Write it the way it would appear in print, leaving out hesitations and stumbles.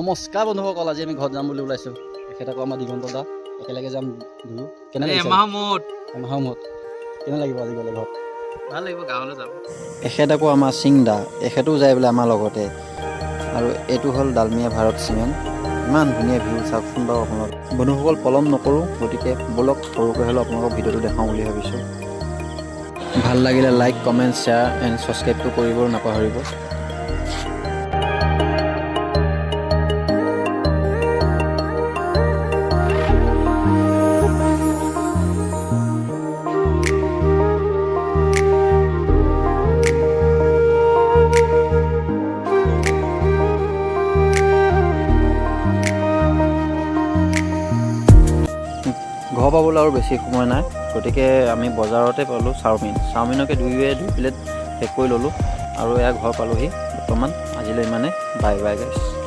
নমস্কাৰ বন্ধুসকল, আজি আমি ঘৰত যাম বুলি ওলাইছোঁ। এখেতকো আমাৰ দিগন্ত দা একেলগে যাম দুয়ো। কেনে লাগিছে? এমাহৰ মূৰত কেনে লাগিব আজি গ'লে ঘৰত? ভাল লাগিব, গাঁৱলৈ যাম। এখেত আকৌ আমাৰ সিং দা, এখেতো যায় বোলে আমাৰ লগতে। আৰু এইটো হ'ল ডালমিয়া ভাৰত চিমেণ্ট। ইমান ধুনীয়া ভিউ চাওকচোন বাৰু আপোনালোক। বন্ধুসকল পলম নকৰোঁ, গতিকে ব'লক সৰুকৈ হ'লেও আপোনালোকক ভিডিঅ'টো দেখাওঁ বুলি ভাবিছোঁ। ভাল লাগিলে লাইক, কমেণ্ট, শ্বেয়াৰ এণ্ড ছাবস্ক্ৰাইবটো কৰিব নাপাহৰিব। ঘৰ পাবলৈ আৰু বেছি সময় নাই, গতিকে আমি বজাৰতে পালোঁ চাওমিনকে দুই প্লেট পেক কৰি ল'লোঁ আৰু এয়া ঘৰ পালোঁহি বৰ্তমান। আজিলৈ ইমানে, বাই বাই গাইছ।